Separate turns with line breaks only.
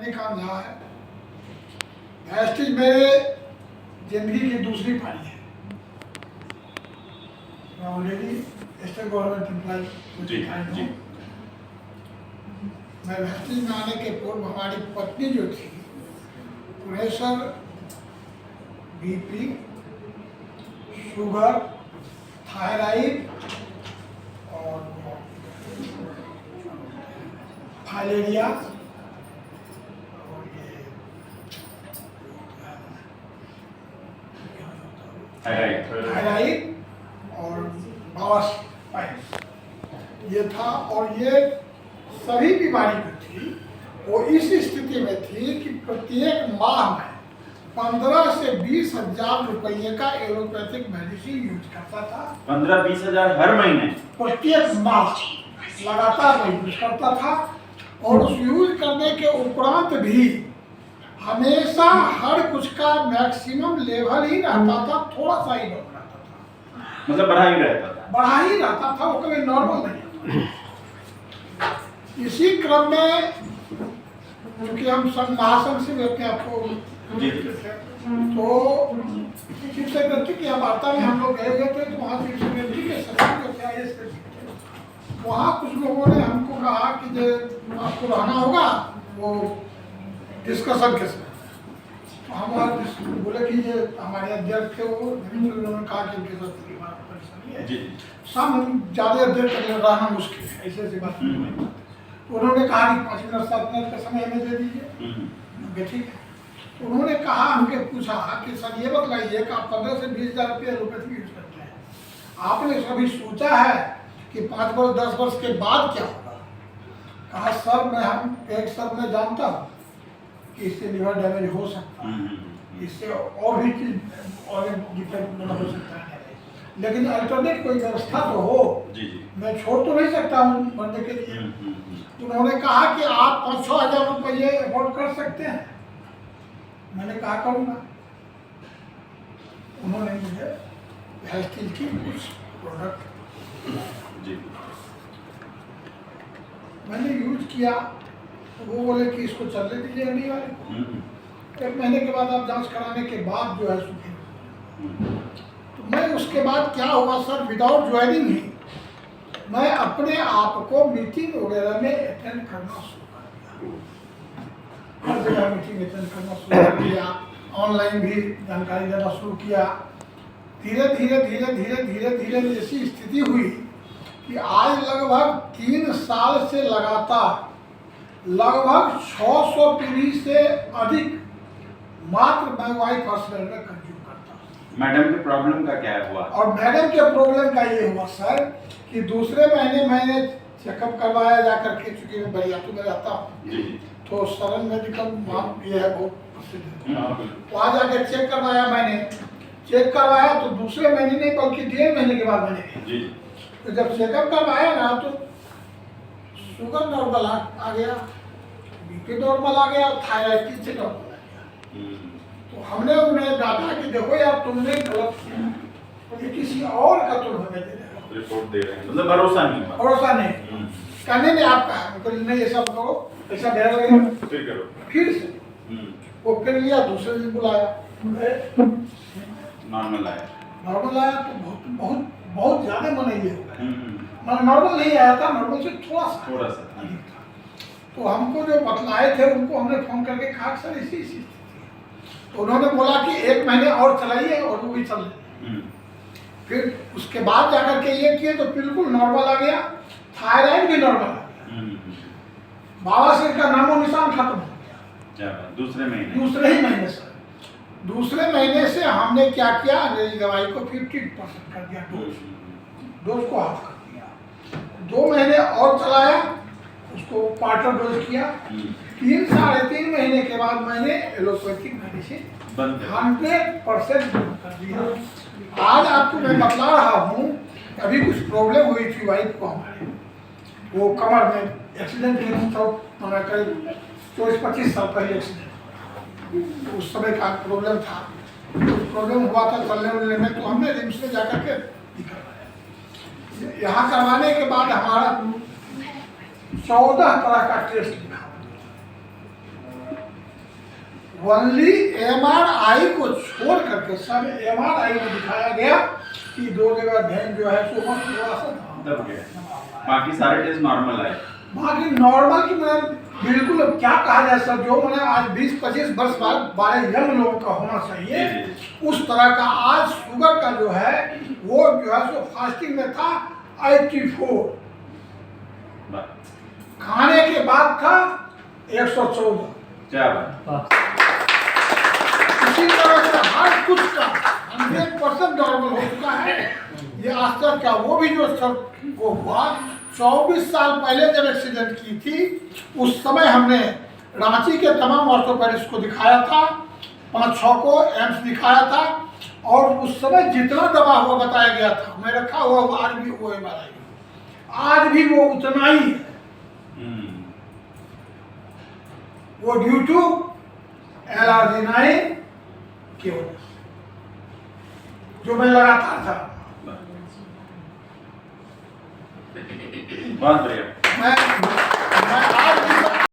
रजनीकांत झा है। वेस्टिज मेरे जिंदगी की दूसरी पारी है। मैं ऑलरेडी स्टेट गवर्नमेंट एम्प्लॉय हूँ। मैं वेस्टिज में आने के पूर्व हमारी पत्नी जो थी प्रेशर, बीपी, शुगर, थायराइड और फाइलेरिया और ये थायराइड और बावासीर ये था। और ये सभी बीमारी जो थी वो इस स्थिति में थी कि प्रत्येक माह में 15 से 20 हजार रुपये का एलोपैथिक मेडिसिन यूज करता था।
15-20 हजार हर महीने
प्रत्येक माह लगातार मैं यूज करता था। और उस यूज करने के उपरांत भी हमेशा हर कुछ का मैक्सिमम लेवल ही रहता था, थोड़ा सा ही बढ़ रहता था,
मतलब बढ़ा ही रहता
था, वो कभी नॉर्मल नहीं था। इसी क्रम में क्योंकि हम संघ महासंघ से अपने आपको तो चीफ सेक्रेटरी की वार्ता में हम लोग गए हुए थे, तो वहाँ चीफ सेक्रेटरी के सचिव वहाँ कुछ लोगों ने हमको कहा कि जो आपको रहना होगा वो डिस्कशन के समय। तो हम वहाँ बोले कि ये हमारे अध्यक्ष थे वो उन्होंने कहा कि इनके साथ परेशानी है, शाम ज़्यादा देर तक रहना मुश्किल है, ऐसे ऐसी बात नहीं। उन्होंने कहा कि 5 मिनट 7 मिनट का समय हमें दे दीजिए। ठीक है। तो उन्होंने कहा, हमके पूछा कि सर ये बतलाइए कि आप 15 से 20 हजार रुपये एलोपैथी यूज करते हैं, आपने कभी सोचा है कि 5 वर्ष 10 वर्ष के बाद क्या होगा? कहा सर मैं जानता हूँ कि इससे लिवर डैमेज हो सकता है, इससे और भी चीज और डिफेक्ट हो सकता है, लेकिन अल्टरनेट कोई व्यवस्था तो हो। मैं छोड़ तो नहीं सकता हूँ बंदे के लिए। उन्होंने कहा कि आप 5-6 हजार रुपये अफोर्ड कर सकते हैं। मैंने कहा करूँगा। उन्होंने मुझे वेस्टिज की कुछ प्रोडक्ट मैंने यूज किया, तो वो बोले कि इसको चलने दीजिए हड्डी वाले को। 1 महीने के बाद आप जांच कराने के बाद जो है सूखे। तो मैं उसके बाद क्या हुआ सर, विदाउट ज्वाइनिंग ही मैं अपने आप को मीटिंग वगैरह में अटेंड करना शुरू कर दिया। हर जगह मीटिंग अटेंड करना शुरू कर दिया, ऑनलाइन भी जानकारी देना शुरू किया। धीरे धीरे ऐसी स्थिति हुई कि आज लगभग 3 साल से लगातार लगभग 600 पीढ़ी से अधिक मात्र मैं वाइफ हॉस्पिटल में कंज्यूम करता हूँ।
मैडम के प्रॉब्लम का क्या हुआ? और
मैडम के प्रॉब्लम का ये हुआ सर कि दूसरे महीने मैंने चेकअप करवाया जाकर के, चूंकि मैं बरियातू में रहता हूँ तो सरन मेडिकल नाम ये है बहुत प्रसिद्ध है, वहाँ जाकर चेक करवाया। मैंने चेक करवाया तो दूसरे महीने नहीं बल्कि 1.5 महीने के बाद मैंने तो जब चेकअप करवाया ना तो शुगर नॉर्मल आ गया, बीपी नॉर्मल आ गया, थायराइड से नॉर्मल आ गया। तो हमने उन्हें डांटा कि देखो यार तुमने गलत किया, तो किसी और का तुम हमें दे रहे हो,
रिपोर्ट दे रहे हैं, मतलब भरोसा नहीं।
कहने में आपका है नहीं ये सब करो, ऐसा डेरा लगेगा
फिर करो,
फिर से वो फिर लिया, दूसरे दिन बुलाया,
नॉर्मल आया
तो बहुत ज्यादा मन ये हो गया। नॉर्मल नहीं आया था, नॉर्मल से थोड़ा सा अधिक था। तो हमको जो बतलाए थे उनको हमने फोन करके कहा सर इसी स्थिति है। तो उन्होंने बोला कि 1 महीने और चलाइए, और वो भी चल रहे। फिर उसके बाद जाकर के ये किए तो बिल्कुल नॉर्मल आ गया, थायराइड भी नॉर्मल आ गया, बवासीर का नामो निशान खत्म हो गया दूसरे ही महीने से। दूसरे महीने से हमने क्या किया, अंग्रेजी दवाई को 50% कर दिया, डोज को हाफ कर दिया। 2 महीने और चलाया, उसको क्वार्टर डोज किया। 3-3.5 महीने के बाद मैंने एलोपैथिक मेडिसिन 100% कर दिया। आज आपको मैं बतला रहा हूँ, अभी कुछ प्रॉब्लम हुई थी वाइफ को हमारे, वो कमर में एक्सीडेंट हुआ था, करीब 24-25 साल पहले एक्सीडेंट, उस समय का प्रॉब्लम था। प्रॉब्लम हुआ था चलने उलने में, तो हमने रिम्स में जाकर के करवाया। यहाँ करवाने के बाद हमारा 14 तरह का टेस्ट लिखा, ओनली MRI को छोड़ करके सब MRI में दिखाया गया कि 2 जगह वेन जो है सो थोड़ा सा
दब गया, बाकी सारे टेस्ट नॉर्मल आए।
बाकी नॉर्मल की मतलब बिल्कुल अब क्या कहा जाए सर, जो मैंने आज 20-25 वर्ष बाद 12 यंग लोगों का होना चाहिए उस तरह का आज शुगर का जो है वो जो है सो फास्टिंग में था 84, खाने के बाद था 114।
क्या बात।
इसी तरह से हर कुछ का 100% नॉर्मल हो चुका है। ये आश्चर्य क्या, वो भी जो सब वो हुआ 24 साल पहले जब एक्सीडेंट की थी उस समय हमने रांची के तमाम ऑर्थोपेडिस्ट को दिखाया था, 5-6 को एम्स दिखाया था, और उस समय जितना दबा हुआ बताया गया था मैं रखा हुआ आज भी वो MRI आज भी वो उतना ही है। वो ड्यू टू LRG9 की वजह से जो मैं लगातार था।
बहुत बढ़िया।
मैं